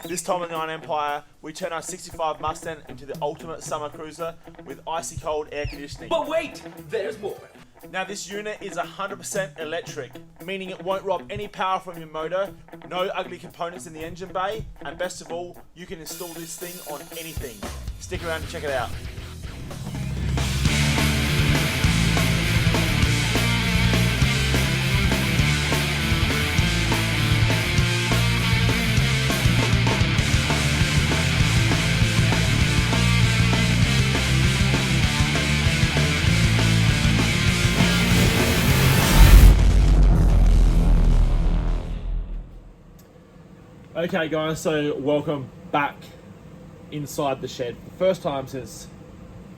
This time in the Iron Empire, we turn our 65 Mustang into the ultimate summer cruiser with icy cold air conditioning. But wait, there's more. Now this unit is 100% electric, meaning it won't rob any power from your motor, no ugly components in the engine bay, and best of all, you can install this thing on anything. Stick around to check it out. Okay guys, so welcome back inside the shed. First time since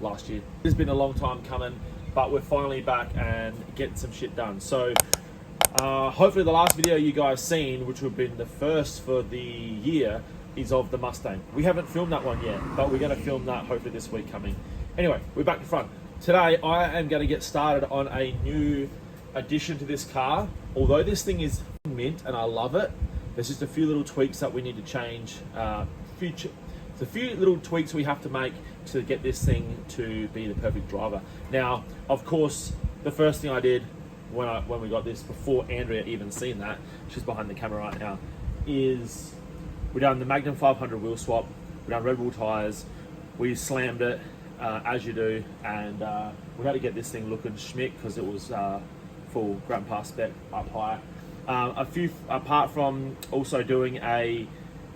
last year. It's been a long time coming, but we're finally back and getting some shit done. So hopefully the last video you guys seen, which would have been the first for the year, is of the Mustang. We haven't filmed that one yet, but we're going to film that hopefully this week coming. Anyway, we're back to front. Today I am going to get started on a new addition to this car. Although this thing is mint and I love it, there's just a few little tweaks that we need to change. There's a few little tweaks we have to make to get this thing to be the perfect driver. Now, of course, the first thing I did when we got this, before Andrea even seen that, she's behind the camera right now, is we done the Magnum 500 wheel swap, we done Red Bull tires, we slammed it, as you do, and we had to get this thing looking schmick because it was full grandpa spec up high. Apart from also doing a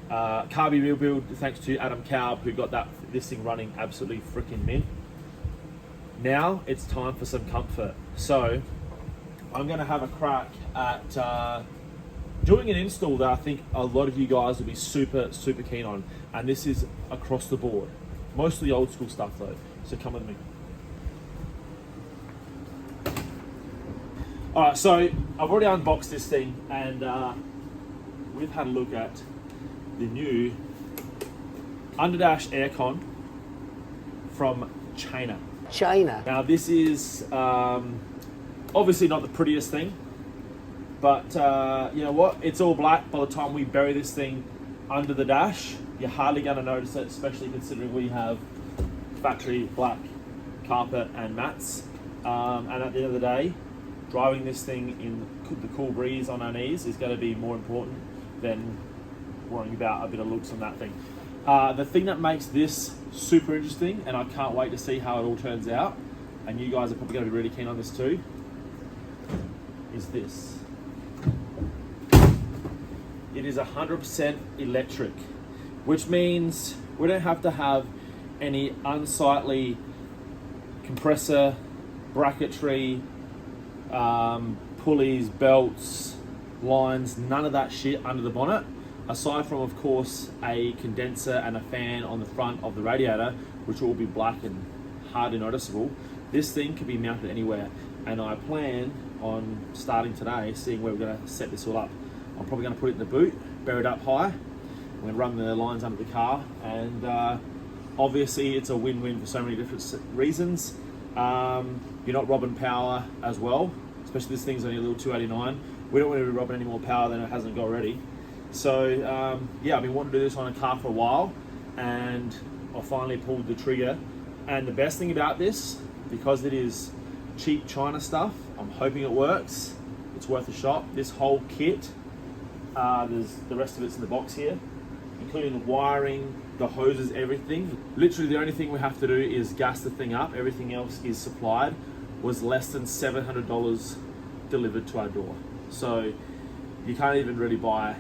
carby wheel build, thanks to Adam Cobb, who got this thing running absolutely freaking mint. Now it's time for some comfort. So I'm going to have a crack at doing an install that I think a lot of you guys will be super keen on, and this is across the board. Mostly old school stuff though, so come with me. Alright, so I've already unboxed this thing, and we've had a look at the new underdash aircon from China. Now this is obviously not the prettiest thing, but you know what? It's all black. By the time we bury this thing under the dash, you're hardly going to notice it, especially considering we have factory black carpet and mats. And at the end of the day, driving this thing in the cool breeze on our knees is going to be more important than worrying about a bit of looks on that thing. The thing that makes this super interesting, and I can't wait to see how it all turns out, and you guys are probably going to be really keen on this too, is this. It is 100% electric, which means we don't have to have any unsightly compressor, bracketry, pulleys, belts, lines, none of that shit under the bonnet, aside from of course a condenser and a fan on the front of the radiator, which will all be black and hardly noticeable. This thing can be mounted anywhere, and I plan on starting today seeing where we're going to set this all up. I'm probably going to put it in the boot, bury it up high, I'm going to run the lines under the car, and obviously it's a win-win for so many different reasons. You're not robbing power as well, especially this thing's only a little 289. We don't want to be robbing any more power than it hasn't got already. So yeah, I've been wanting to do this on a car for a while, and I finally pulled the trigger. And the best thing about this, because it is cheap China stuff, I'm hoping it works. It's worth a shot. This whole kit, there's the rest of it's in the box here, including the wiring, the hoses, everything. Literally the only thing we have to do is gas the thing up. Everything else is supplied. Was less than $700 delivered to our door. So you can't even really buy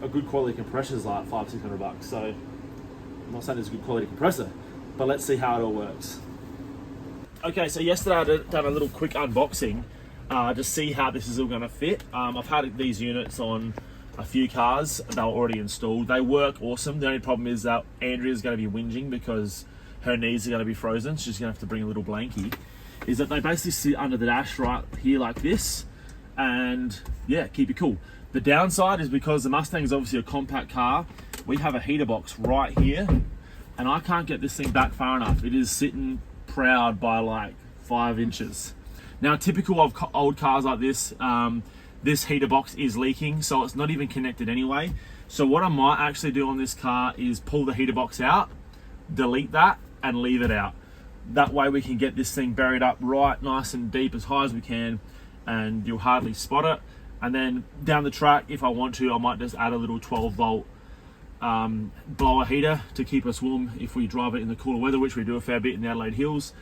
a good quality compressor is like $500-600. So I'm not saying it's a good quality compressor, but let's see how it all works. Okay, so yesterday I done a little quick unboxing to see how this is all going to fit. I've had these units on a few cars. They were already installed. They work awesome. The only problem is that Andrea's going to be whinging because her knees are going to be frozen. She's going to have to bring a little blankie. Is that they basically sit under the dash right here like this, and yeah, keep it cool. The downside is because the Mustang is obviously a compact car, we have a heater box right here, and I can't get this thing back far enough. It is sitting proud by like 5 inches. Now, typical of old cars like this, this heater box is leaking, so it's not even connected anyway. So what I might actually do on this car is pull the heater box out, delete that, and leave it out. That way we can get this thing buried up right nice and deep, as high as we can, and you'll hardly spot it. And then down the track, if I want to, I might just add a little 12 volt blower heater to keep us warm if we drive it in the cooler weather, which we do a fair bit in the Adelaide Hills.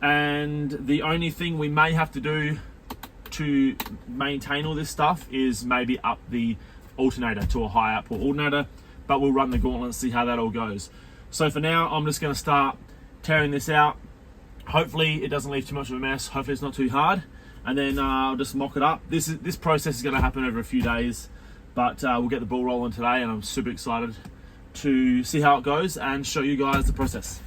And the only thing we may have to do to maintain all this stuff is maybe up the alternator to a high output alternator, but we'll run the gauntlet and see how that all goes. So for now, I'm just going to start tearing this out. Hopefully it doesn't leave too much of a mess. Hopefully it's not too hard, and then I'll just mock it up. This process is going to happen over a few days, but we'll get the ball rolling today, and I'm super excited to see how it goes and show you guys the process.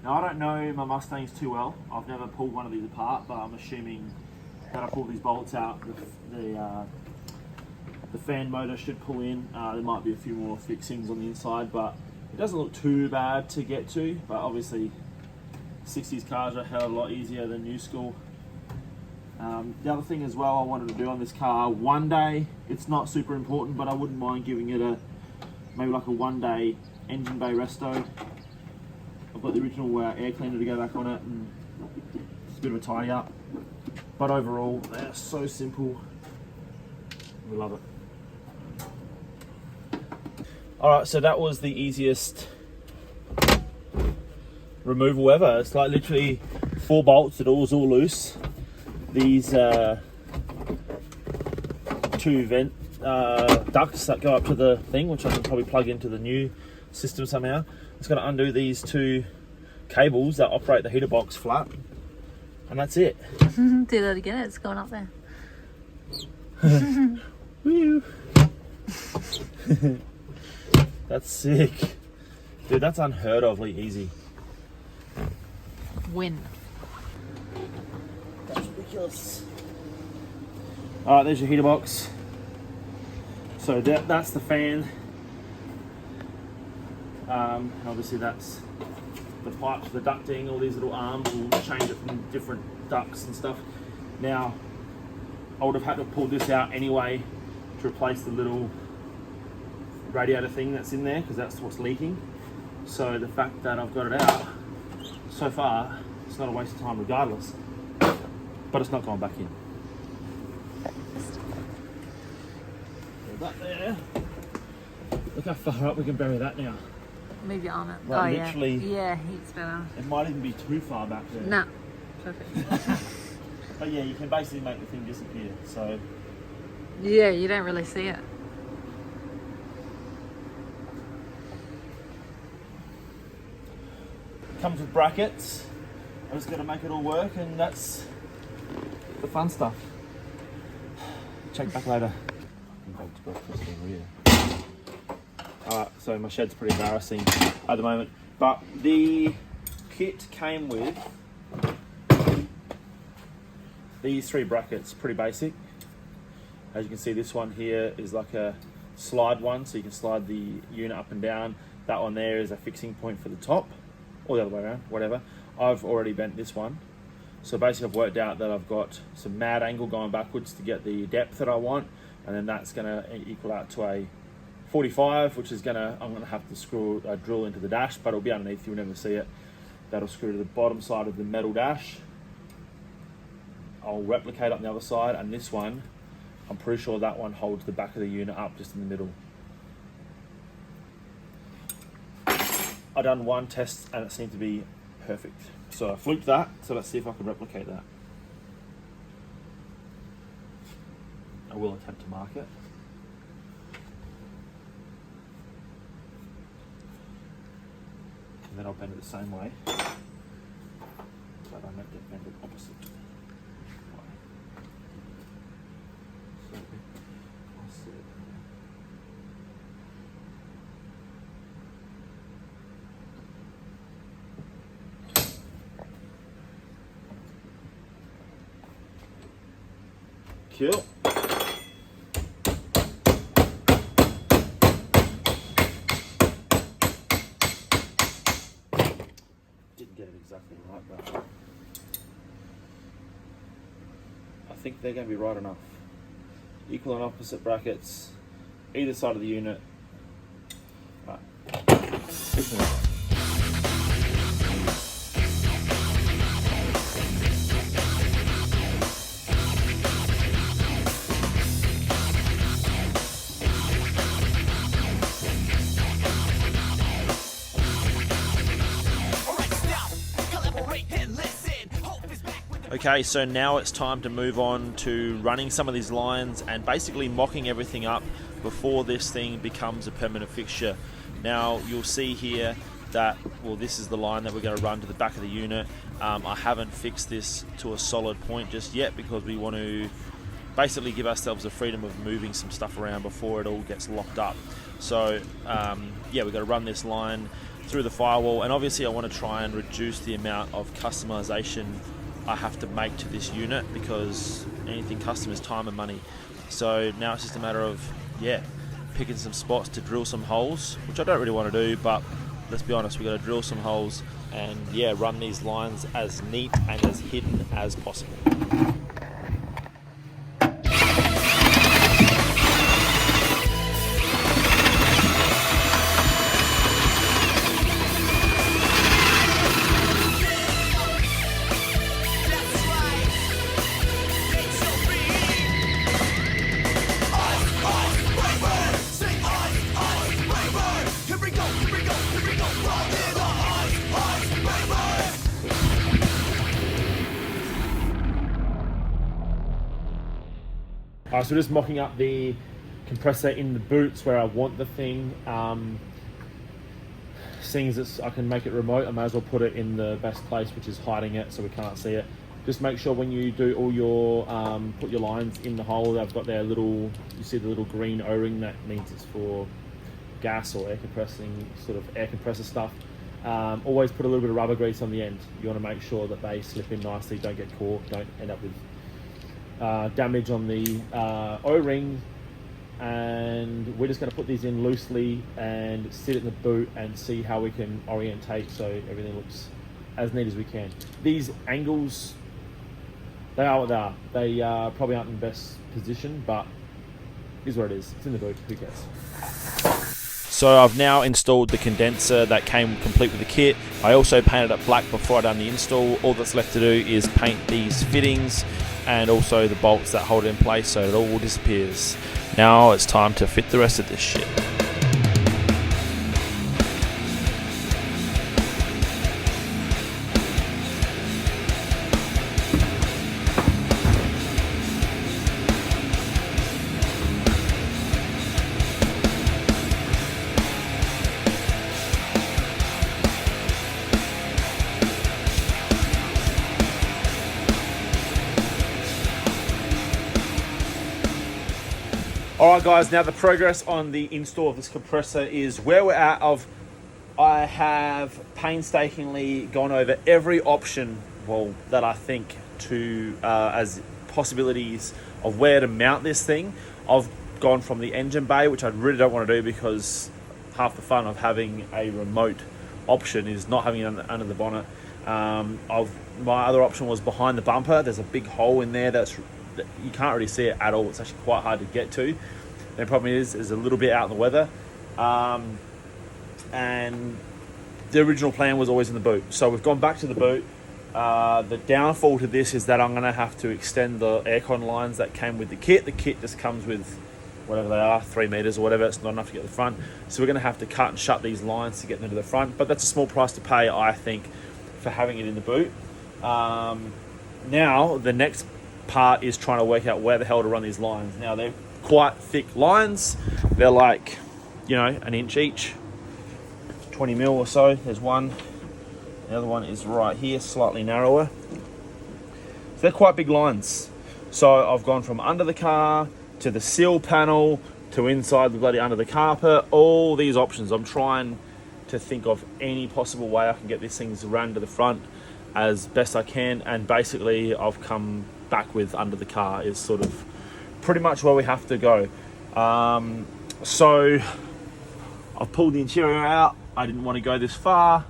Now, I don't know my Mustangs too well. I've never pulled one of these apart, but I'm assuming that I pull these bolts out, the fan motor should pull in. There might be a few more fixings on the inside, but it doesn't look too bad to get to. But obviously, 60s cars are a hell of a lot easier than new school. The other thing as well I wanted to do on this car, one day, it's not super important, but I wouldn't mind giving it maybe like a 1 day engine bay resto. I've got the original air cleaner to go back on it, and it's a bit of a tidy up. But overall, they're so simple. We love it. Alright, so that was the easiest removal ever. It's like literally 4 bolts, it was all loose. These 2 vent ducts that go up to the thing, which I can probably plug into the new system somehow. It's going to undo these 2 cables that operate the heater box flap, and that's it. Do that again, it's going up there. Woo. That's sick. Dude, that's unheard ofly easy. Win. That's ridiculous. Alright, there's your heater box. So that's the fan. Obviously that's the pipes, the ducting, all these little arms will change it from different ducts and stuff. Now, I would have had to pull this out anyway to replace the little radiator thing that's in there, because that's what's leaking. So the fact that I've got it out so far, it's not a waste of time regardless. But it's not going back in. Put that there. Look how far up we can bury that now. Move your arm out. Like literally, yeah, heaps better. It might even be too far back there. Nah, perfect. But yeah, you can basically make the thing disappear. So yeah, you don't really see it. Comes with brackets. I'm just going to make it all work, and that's the fun stuff. Check back later. Alright, so my shed's pretty embarrassing at the moment, but the kit came with these 3 brackets, pretty basic. As you can see, this one here is like a slide one, so you can slide the unit up and down. That one there is a fixing point for the top, or the other way around, whatever. I've already bent this one. So basically I've worked out that I've got some mad angle going backwards to get the depth that I want, and then that's going to equal out to a 45, which is I'm going to have to screw a drill into the dash, but it'll be underneath, you'll never see it. That'll screw to the bottom side of the metal dash. I'll replicate on the other side, and this one, I'm pretty sure that one holds the back of the unit up just in the middle. I done one test and it seemed to be perfect. So I fluked that, so let's see if I can replicate that. I will attempt to mark it. And then I'll bend it the same way, but I meant to bend it opposite way. So I'll set it there. Cool. exactly right, but I think they're going to be right enough. Equal and opposite brackets, either side of the unit. Right. Okay, so now it's time to move on to running some of these lines and basically mocking everything up before this thing becomes a permanent fixture. Now you'll see here that, well, this is the line that we're going to run to the back of the unit. I haven't fixed this to a solid point just yet because we want to basically give ourselves the freedom of moving some stuff around before it all gets locked up. So yeah, we've got to run this line through the firewall, and obviously I want to try and reduce the amount of customization I have to make to this unit, because anything custom is time and money. So now it's just a matter of, yeah, picking some spots to drill some holes, which I don't really want to do, but let's be honest, we've got to drill some holes and, yeah, run these lines as neat and as hidden as possible. So just mocking up the compressor in the boots where I want the thing. Seeing as I can make it remote, I may as well put it in the best place, which is hiding it so we can't see it. Just make sure when you do all your, put your lines in the hole, they've got their little, you see the little green O-ring, that means it's for gas or air compressing, sort of air compressor stuff. Always put a little bit of rubber grease on the end. You want to make sure that they slip in nicely, don't get caught, don't end up with damage on the O-ring. And we're just going to put these in loosely and sit it in the boot and see how we can orientate so everything looks as neat as we can. These angles, they are what they are. They probably aren't in the best position, but it is what it is. It's in the boot, who cares? So I've now installed the condenser that came complete with the kit. I also painted it black before I done the install. All that's left to do is paint these fittings and also the bolts that hold it in place so it all disappears. Now it's time to fit the rest of this shit. Alright guys, now the progress on the install of this compressor is where we're at. I have painstakingly gone over every option, well, that I think to as possibilities of where to mount this thing. I've gone from the engine bay, which I really don't want to do because half the fun of having a remote option is not having it under the bonnet. My other option was behind the bumper. There's a big hole in there that you can't really see it at all. It's actually quite hard to get to. The problem is a little bit out in the weather, and the original plan was always in the boot. So we've gone back to the boot. The downfall to this is that I'm going to have to extend the aircon lines that came with the kit. The kit just comes with whatever they are, 3 meters or whatever. It's not enough to get to the front. So we're going to have to cut and shut these lines to get them to the front. But that's a small price to pay, I think, for having it in the boot. Now the next part is trying to work out where the hell to run these lines. Now they're quite thick lines. They're like, you know, an inch each, 20 mil or so. There's one. The other one is right here, slightly narrower. So they're quite big lines. So I've gone from under the car to the seal panel to inside the bloody under the carpet. All these options. I'm trying to think of any possible way I can get these things run to the front as best I can. And basically I've come back with under the car is sort of pretty much where we have to go. So I've pulled the interior out. I didn't want to go this far.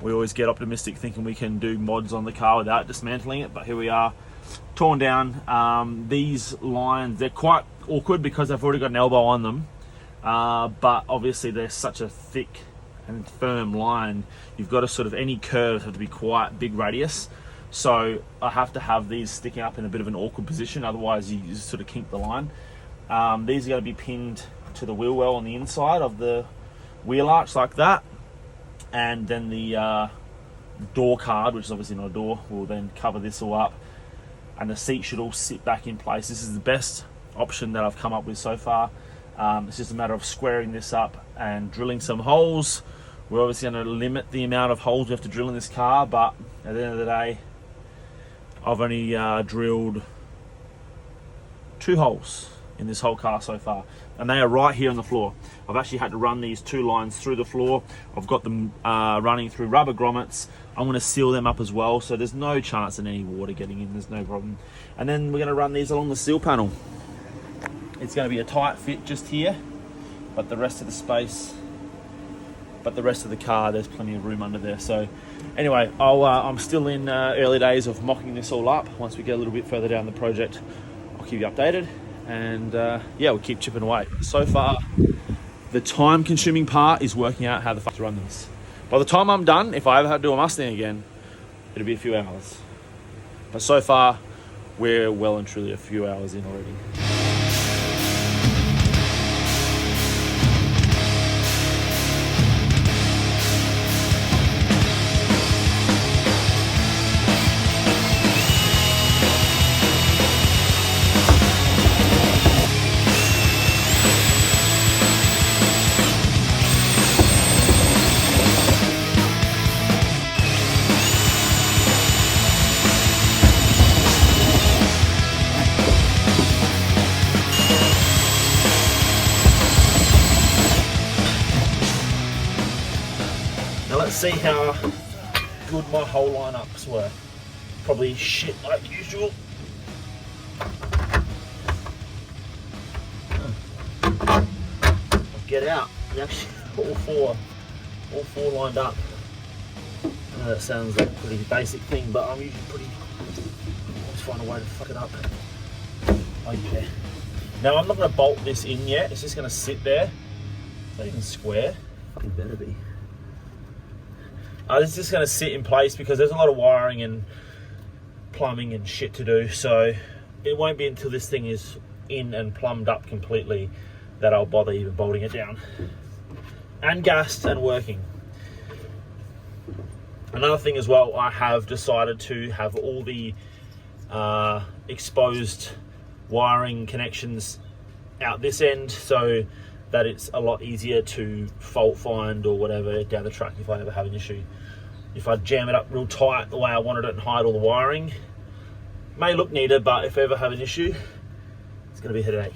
We always get optimistic thinking we can do mods on the car without dismantling it, but here we are, torn down. These lines, they're quite awkward because they've already got an elbow on them, but obviously they're such a thick and firm line, you've got to sort of, any curves have to be quite big radius, so I have to have these sticking up in a bit of an awkward position, otherwise you just sort of kink the line. These are going to be pinned to the wheel well on the inside of the wheel arch like that, and then the door card, which is obviously not a door, will then cover this all up, and the seat should all sit back in place. This is the best option that I've come up with so far. It's just a matter of squaring this up and drilling some holes. We're obviously going to limit the amount of holes we have to drill in this car, but at the end of the day, I've only drilled 2 holes in this whole car so far, and they are right here on the floor. I've actually had to run these 2 lines through the floor. I've got them running through rubber grommets. I'm going to seal them up as well, so there's no chance of any water getting in, there's no problem. And then we're going to run these along the seal panel. It's going to be a tight fit just here, but the rest of the space, the car, there's plenty of room under there. So anyway, I'm still in early days of mocking this all up. Once we get a little bit further down the project, I'll keep you updated, and yeah, we'll keep chipping away. So far, the time consuming part is working out how the fuck to run this. By the time I'm done, if I ever have to do a Mustang again, it'll be a few hours. But so far, we're well and truly a few hours in already. Let's see how good my hole lineups were. Probably shit like usual. Get out. Actually, all four lined up. I know that sounds like a pretty basic thing, but I'm usually always find a way to fuck it up. Oh yeah. Now I'm not going to bolt this in yet. It's just going to sit there. Not even square. Fucking better be. It's just going to sit in place because there's a lot of wiring and plumbing and shit to do, so it won't be until this thing is in and plumbed up completely that I'll bother even bolting it down. And gassed and working. Another thing as well, I have decided to have all the exposed wiring connections out this end, so that it's a lot easier to fault find or whatever down the track if I ever have an issue. If I jam it up real tight the way I wanted it and hide all the wiring, may look neater, but if I ever have an issue, it's going to be a headache.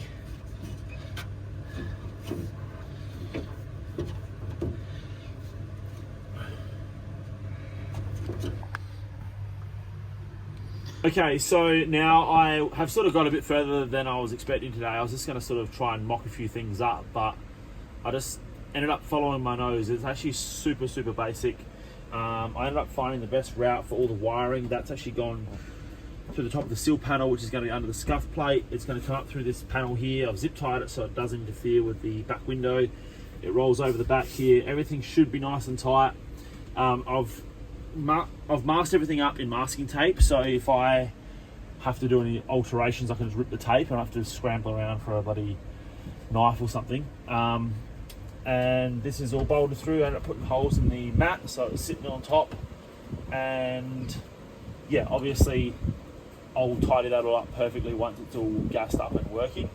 Okay, so now I have sort of got a bit further than I was expecting today. I was just going to sort of try and mock a few things up, but I just ended up following my nose. It's actually super basic. I ended up finding the best route for all the wiring. That's actually gone to the top of the seal panel, which is going to be under the scuff plate. It's going to come up through this panel here. I've zip tied it so it doesn't interfere with the back window. It rolls over the back here. Everything should be nice and tight. I've masked everything up in masking tape, so if I have to do any alterations I can just rip the tape. I don't have to scramble around for a bloody knife or something. And this is all bolted through. I ended up putting holes in the mat so it's sitting on top, and yeah, obviously I'll tidy that all up perfectly once it's all gassed up and working.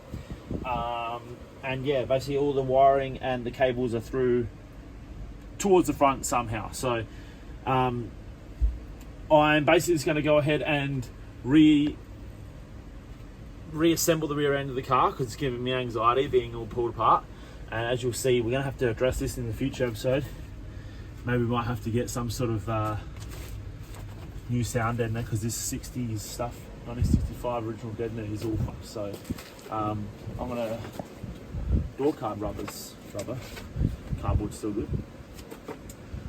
And yeah, basically all the wiring and the cables are through towards the front somehow. So I'm basically just going to go ahead and reassemble the rear end of the car because it's giving me anxiety being all pulled apart. And as you'll see, we're going to have to address this in the future episode. Maybe we might have to get some sort of new sound deadener because this 60s stuff, 1965 original deadener is all fucked. So I'm going to door card rubber, cardboard's still good.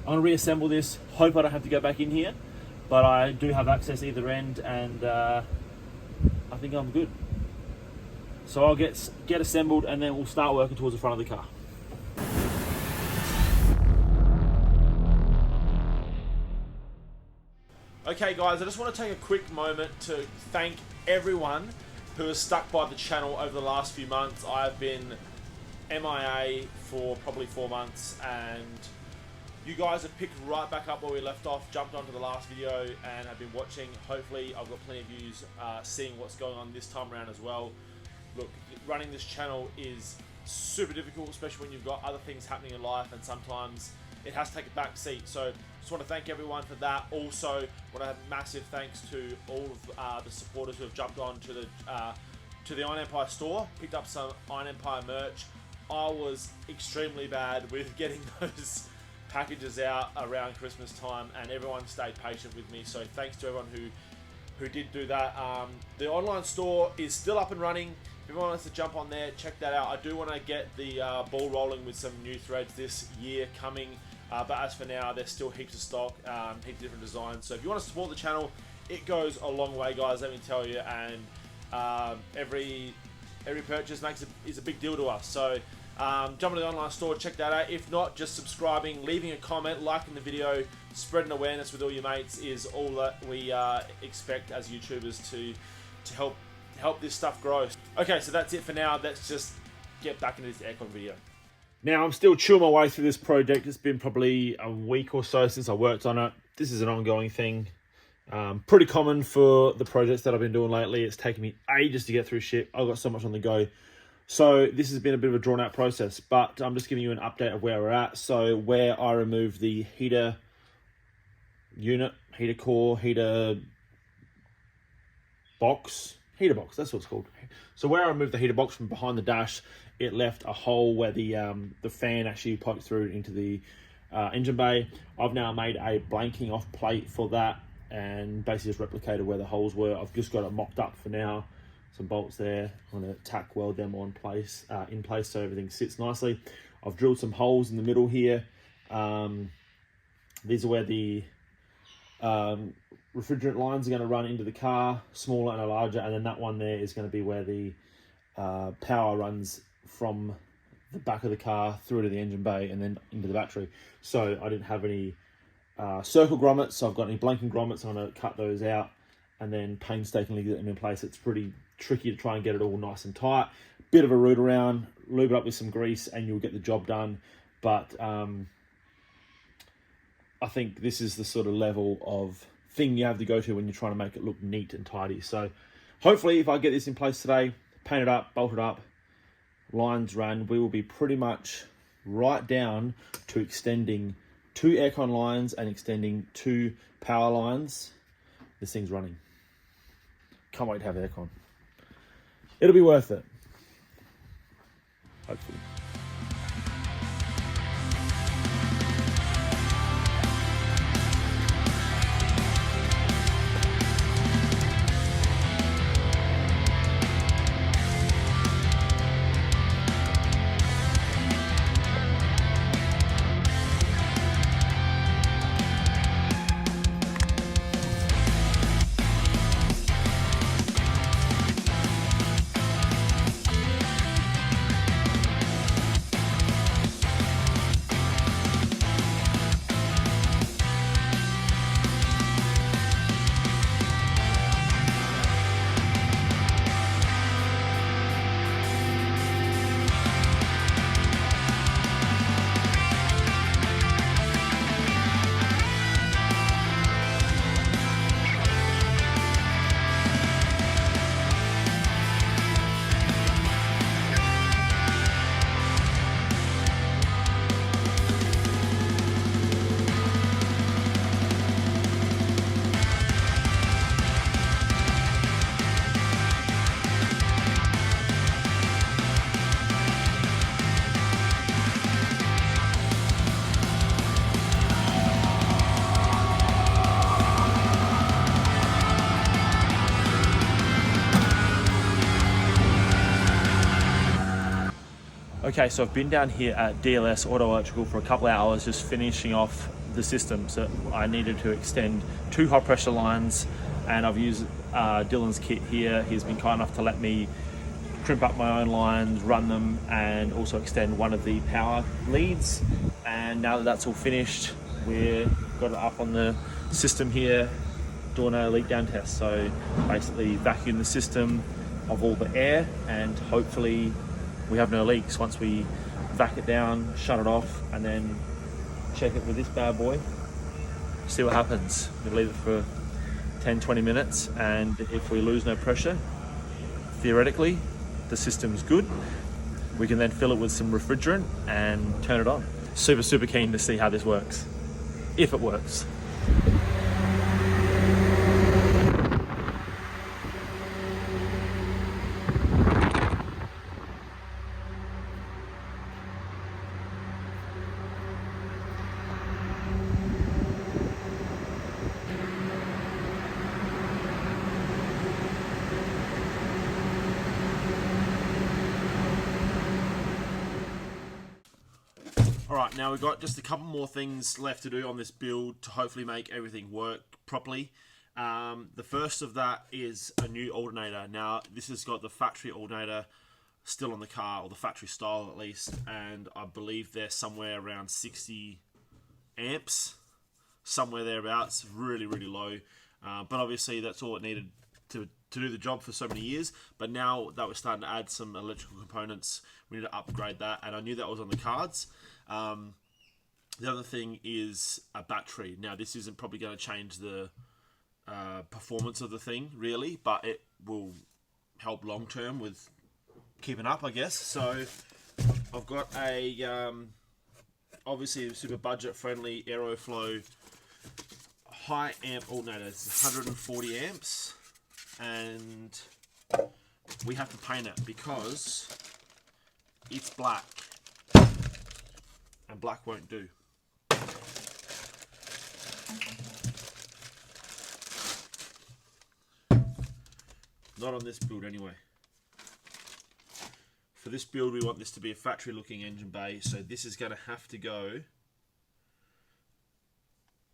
I'm gonna reassemble this. Hope I don't have to go back in here, but I do have access either end, and I think I'm good. So I'll get assembled, and then we'll start working towards the front of the car. Okay guys, I just want to take a quick moment to thank everyone who has stuck by the channel over the last few months. I've been MIA for probably 4 months, and you guys have picked right back up where we left off, jumped onto the last video and have been watching. Hopefully I've got plenty of views seeing what's going on this time around as well. Look, running this channel is super difficult, especially when you've got other things happening in life, and sometimes it has to take a back seat. So just want to thank everyone for that. Also want to have massive thanks to all of the supporters who have jumped on to the Iron Empire store, picked up some Iron Empire merch. I was extremely bad with getting those packages out around Christmas time, and everyone stayed patient with me, so thanks to everyone who did do that. The online store is still up and running. If everyone wants to jump on there, check that out. I do want to get the ball rolling with some new threads this year coming, but as for now, there's still heaps of stock, heaps of different designs. So if you want to support the channel, it goes a long way, guys, let me tell you, and every purchase is a big deal to us. So jump into the online store, check that out. If not, just subscribing, leaving a comment, liking the video, spreading awareness with all your mates is all that we expect as YouTubers to help this stuff grow. Okay, so that's it for now. Let's just get back into this aircon video. Now, I'm still chewing my way through this project. It's been probably a week or so since I worked on it. This is an ongoing thing. Pretty common for the projects that I've been doing lately. It's taken me ages to get through shit. I've got so much on the go. So this has been a bit of a drawn out process, but I'm just giving you an update of where we're at. So where I removed the heater unit, heater core, heater box, that's what it's called. So where I removed the heater box from behind the dash, it left a hole where the fan actually poked through into the engine bay. I've now made a blanking off plate for that and basically just replicated where the holes were. I've just got it mocked up for now. Some bolts there. I'm going to tack weld them in place so everything sits nicely. I've drilled some holes in the middle here. These are where the refrigerant lines are going to run into the car, smaller and a larger, and then that one there is going to be where the power runs from the back of the car through to the engine bay and then into the battery. So I didn't have any circle grommets, so I've got any blanking grommets. I'm going to cut those out and then painstakingly get them in place. It's pretty tricky to try and get it all nice and tight. Bit of a root around, lube it up with some grease, and you'll get the job done. But I think this is the sort of level of thing you have to go to when you're trying to make it look neat and tidy. So hopefully if I get this in place today, paint it up, bolt it up, lines run, we will be pretty much right down to extending 2 aircon lines and extending 2 power lines. This thing's running. Can't wait to have aircon. It'll be worth it. Hopefully. Okay, so I've been down here at DLS Auto Electrical for a couple of hours, just finishing off the system. So I needed to extend 2 high pressure lines, and I've used Dylan's kit here. He's been kind enough to let me crimp up my own lines, run them, and also extend one of the power leads. And now that that's all finished, we've got it up on the system here, doing a leak down test. So basically vacuum the system of all the air, and hopefully we have no leaks once we vac it down, shut it off, and then check it with this bad boy, see what happens. We leave it for 10-20 minutes, and if we lose no pressure, theoretically the system's good. We can then fill it with some refrigerant and turn it on. Super keen to see how this works, if it works. Alright, now we've got just a couple more things left to do on this build to hopefully make everything work properly. The first of that is a new alternator. Now, this has got the factory alternator still on the car, or the factory style at least, and I believe they're somewhere around 60 amps, somewhere thereabouts, really low. But obviously that's all it needed to do the job for so many years. But now that we're starting to add some electrical components, we need to upgrade that, and I knew that was on the cards. The other thing is a battery. Now, this isn't probably going to change the performance of the thing really, but it will help long term with keeping up, I guess. So I've got a obviously a super budget friendly Aeroflow high amp alternator. It's 140 amps, and we have to paint it because it's black, and black won't do. Not on this build anyway. For this build, we want this to be a factory looking engine bay, so this is going to have to go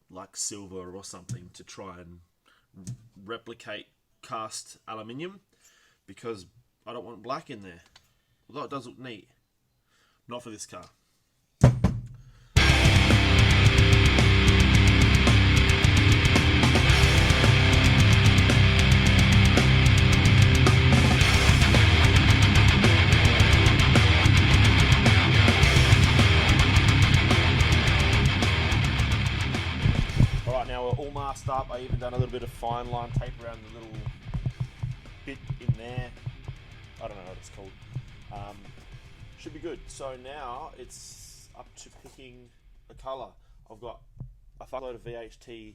like silver or something to try and replicate cast aluminium, because I don't want black in there, although it does look neat. Not for this car. Now we're all masked up. I even done a little bit of fine line tape around the little bit in there. I don't know what it's called. Should be good. So now it's up to picking a colour. I've got a fuckload of VHT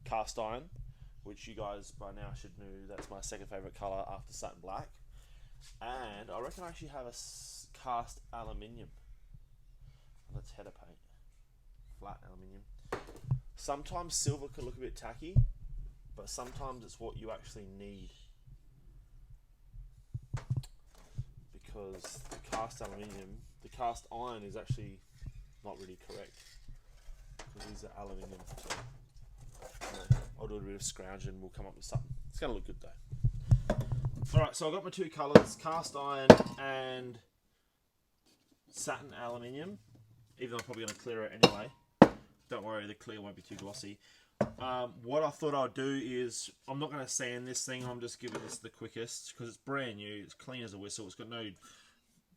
cast iron, which you guys by now should know that's my second favourite colour after satin black. And I reckon I actually have a cast aluminium. Let's header paint. Flat aluminium. Sometimes silver can look a bit tacky, but sometimes it's what you actually need, because the cast aluminium, the cast iron is actually not really correct, because these are aluminium. So I'll do a bit of scrounging and we'll come up with something. It's going to look good though. Alright, so I've got my two colours, cast iron and satin aluminium, even though I'm probably going to clear it anyway. Don't worry, the clear won't be too glossy. What I thought I'd do is, I'm not going to sand this thing, I'm just giving this the quickest, because it's brand new, it's clean as a whistle, it's got no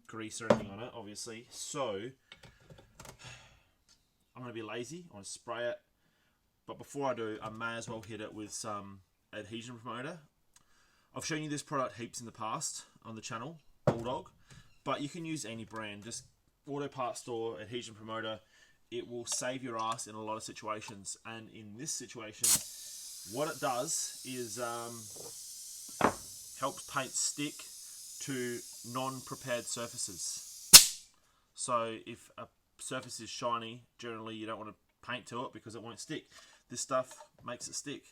grease or anything on it, obviously. So, I'm going to be lazy, I'm going to spray it, but before I do, I may as well hit it with some adhesion promoter. I've shown you this product heaps in the past on the channel, Bulldog, but you can use any brand, just auto parts store, adhesion promoter. It will save your ass in a lot of situations, and in this situation what it does is helps paint stick to non-prepared surfaces. So if a surface is shiny, generally you don't want to paint to it because it won't stick. This stuff makes it stick.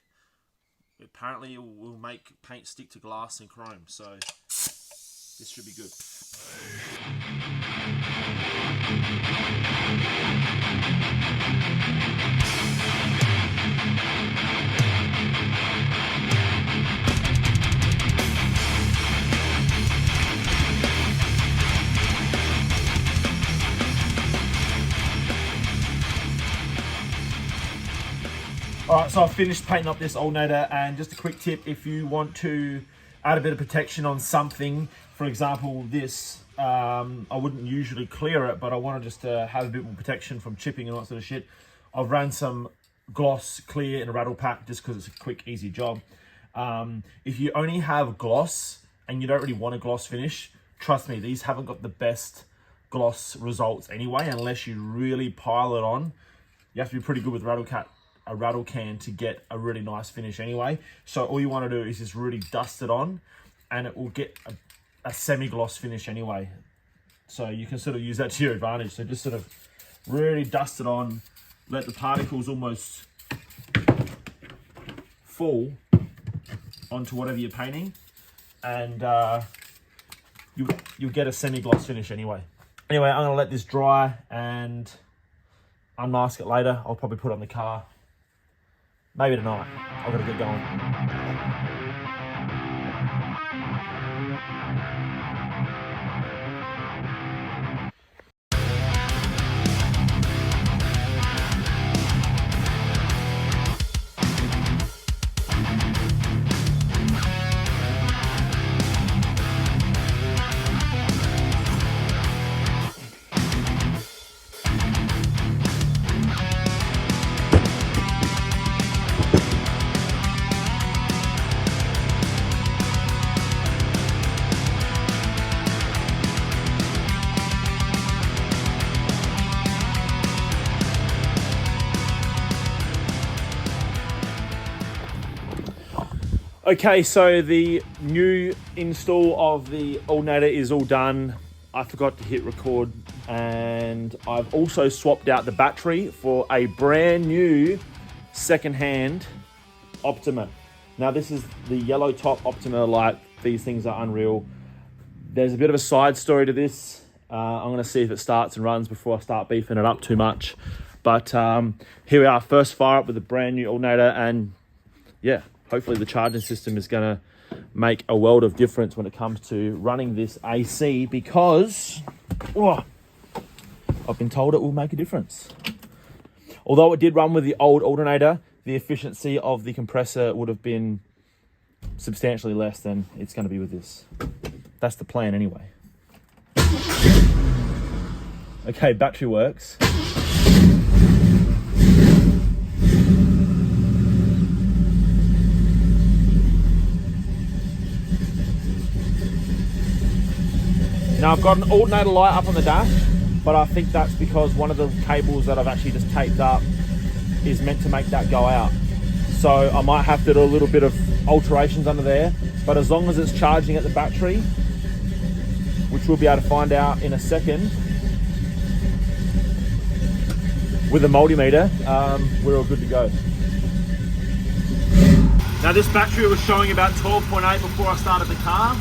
Apparently it will make paint stick to glass and chrome, so this should be good. All right, so I've finished painting up this alternator, and just a quick tip, if you want to add a bit of protection on something, for example, this, I wouldn't usually clear it, but I want to just have a bit more protection from chipping and all that sort of shit. I've ran some gloss clear in a rattle pack just because it's a quick, easy job. If you only have gloss and you don't really want a gloss finish, trust me, these haven't got the best gloss results anyway, unless you really pile it on. You have to be pretty good with a rattle can to get a really nice finish anyway. So all you want to do is just really dust it on, and it will get a semi-gloss finish anyway. So you can sort of use that to your advantage. So just sort of really dust it on, let the particles almost fall onto whatever you're painting, and you'll get a semi-gloss finish anyway. Anyway, I'm gonna let this dry and unmask it later. I'll probably put it on the car. Maybe tonight. I've got to get going. Okay, so the new install of the alternator is all done. I forgot to hit record, and I've also swapped out the battery for a brand new second-hand Optima. Now this is the yellow top Optima Light. These things are unreal. There's a bit of a side story to this. I'm gonna see if it starts and runs before I start beefing it up too much. But here we are, first fire up with a brand new alternator, and yeah, hopefully the charging system is going to make a world of difference when it comes to running this AC, because I've been told it will make a difference. Although it did run with the old alternator, the efficiency of the compressor would have been substantially less than it's going to be with this. That's the plan anyway. Okay, battery works. Now I've got an alternator light up on the dash, but I think that's because one of the cables that I've actually just taped up is meant to make that go out. So I might have to do a little bit of alterations under there, but as long as it's charging at the battery, which we'll be able to find out in a second with a multimeter, we're all good to go. Now this battery was showing about 12.8 before I started the car.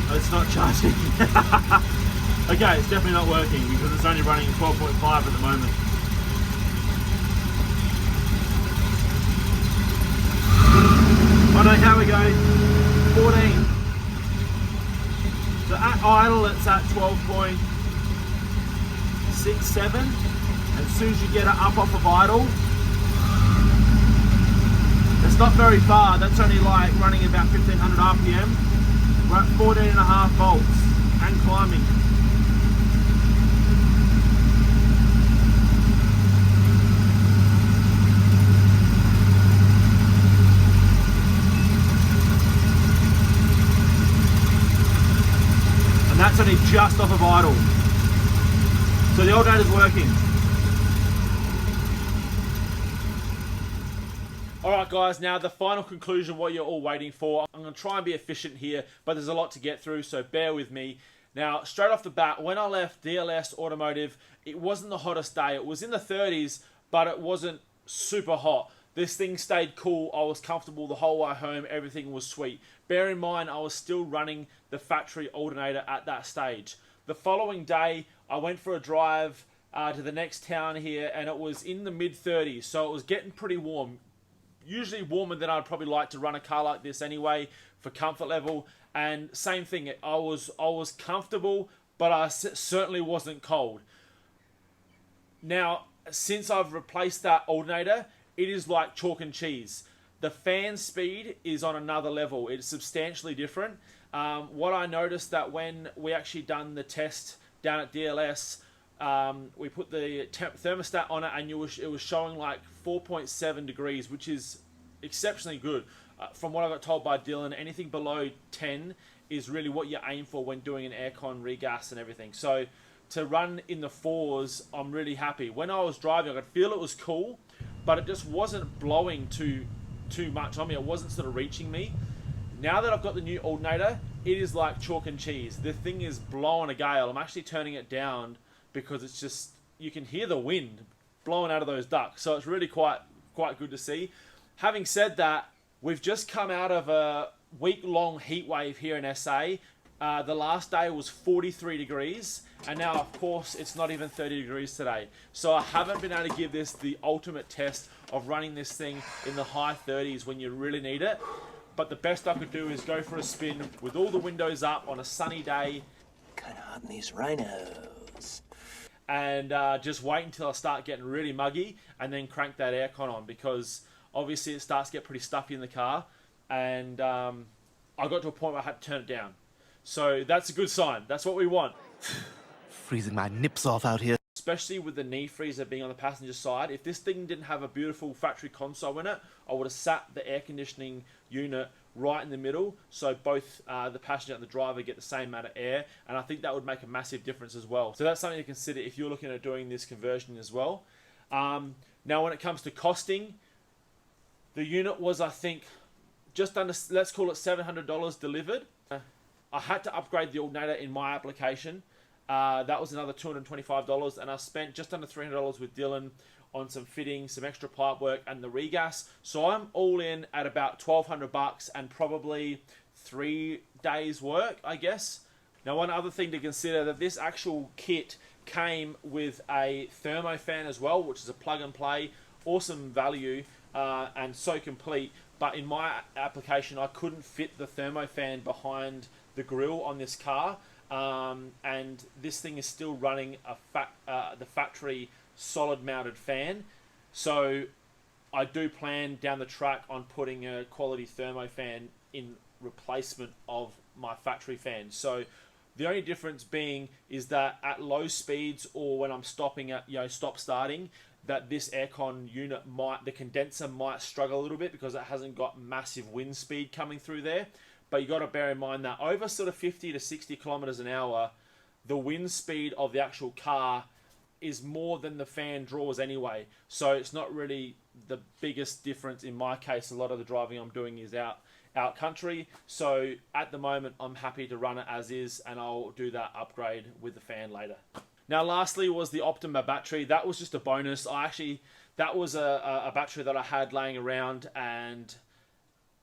It's not charging. Okay, it's definitely not working because it's only running 12.5 at the moment. Oh no, here we go. 14. So at idle it's at 12.67. As soon as you get it up off of idle, it's not very far. That's only like running about 1500 RPM. We're at 14.5 volts and climbing. And that's only just off of idle. So the alternator's working. Alright guys, now the final conclusion, what you're all waiting for. I'm going to try and be efficient here, but there's a lot to get through, so bear with me. Now, straight off the bat, when I left DLS Automotive, it wasn't the hottest day. It was in the 30s, but it wasn't super hot. This thing stayed cool. I was comfortable the whole way home. Everything was sweet. Bear in mind, I was still running the factory alternator at that stage. The following day, I went for a drive to the next town here, and it was in the mid-30s, so it was getting pretty warm. Usually warmer than I'd probably like to run a car like this anyway for comfort level. And same thing, I was comfortable, but I certainly wasn't cold. Now, since I've replaced that alternator, it is like chalk and cheese. The fan speed is on another level. It's substantially different. What I noticed that when we actually done the test down at DLS, we put the thermostat on it, and it was showing like 4.7 degrees, which is exceptionally good. From what I got told by Dylan, anything below 10 is really what you aim for when doing an aircon regas and everything. So to run in the 4s, I'm really happy. When I was driving, I could feel it was cool, but it just wasn't blowing too much on me. It wasn't sort of reaching me. Now that I've got the new alternator, it is like chalk and cheese. The thing is blowing a gale. I'm actually turning it down because it's just, you can hear the wind blowing out of those ducts. So it's really quite good to see. Having said that, we've just come out of a week-long heat wave here in SA. The last day was 43 degrees, and now, of course, it's not even 30 degrees today. So I haven't been able to give this the ultimate test of running this thing in the high 30s when you really need it. But the best I could do is go for a spin with all the windows up on a sunny day. Kind of hot in these rhinos. And just wait until I start getting really muggy, and then crank that aircon on, because obviously it starts to get pretty stuffy in the car. And I got to a point where I had to turn it down. So that's a good sign. That's what we want. Freezing my nips off out here. Especially with the knee freezer being on the passenger side. If this thing didn't have a beautiful factory console in it, I would have sat the air conditioning unit right in the middle, so both the passenger and the driver get the same amount of air, and I think that would make a massive difference as well. So that's something to consider if you're looking at doing this conversion as well. Now when it comes to costing, the unit was, I think, just under, let's call it $700 delivered. I had to upgrade the alternator in my application. That was another $225, and I spent just under $300 with Dylan on some fitting, some extra pipe work, and the regas. So I'm all in at about $1,200 and probably 3 days work, I guess. Now, one other thing to consider, that this actual kit came with a thermo fan as well, which is a plug and play, awesome value, and so complete. But in my application, I couldn't fit the thermo fan behind the grille on this car. And this thing is still running the factory solid mounted fan. So I do plan down the track on putting a quality thermo fan in replacement of my factory fan. So the only difference being is that at low speeds, or when I'm stopping at, stop starting, that this aircon unit the condenser might struggle a little bit because it hasn't got massive wind speed coming through there. But you got to bear in mind that over sort of 50 to 60 kilometers an hour, the wind speed of the actual car is more than the fan draws anyway. So it's not really the biggest difference in my case. A lot of the driving I'm doing is out country. So at the moment, I'm happy to run it as is, and I'll do that upgrade with the fan later. Now, lastly was the Optima battery. That was just a bonus. That was a battery that I had laying around, and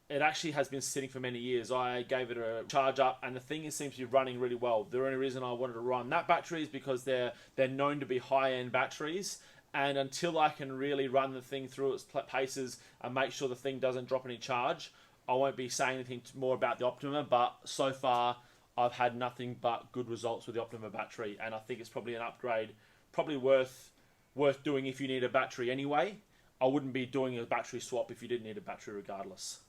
it actually has been sitting for many years. I gave it a charge up, and the thing seems to be running really well. The only reason I wanted to run that battery is because they're known to be high-end batteries, and until I can really run the thing through its paces and make sure the thing doesn't drop any charge, I won't be saying anything more about the Optima. But so far, I've had nothing but good results with the Optima battery, and I think it's probably an upgrade, probably worth doing if you need a battery anyway. I wouldn't be doing a battery swap if you didn't need a battery regardless.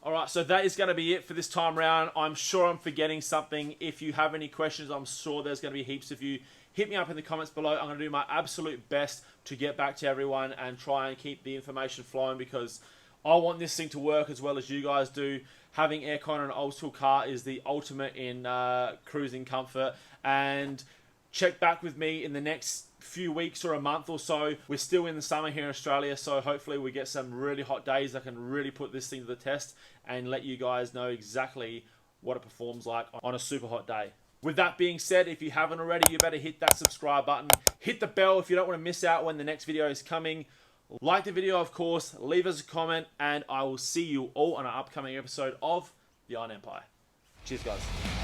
Alright, so that is going to be it for this time round. I'm sure I'm forgetting something. If you have any questions, I'm sure there's going to be heaps of you. Hit me up in the comments below. I'm going to do my absolute best to get back to everyone and try and keep the information flowing, because I want this thing to work as well as you guys do. Having aircon on an old school car is the ultimate in cruising comfort. And check back with me in the next few weeks or a month or so. We're still in the summer here in Australia, so hopefully we get some really hot days that can really put this thing to the test and let you guys know exactly what it performs like on a super hot day. With that being said, if you haven't already, you better hit that subscribe button. Hit the bell if you don't want to miss out when the next video is coming. Like the video, of course, leave us a comment, and I will see you all on an upcoming episode of The Iron Empire. Cheers, guys.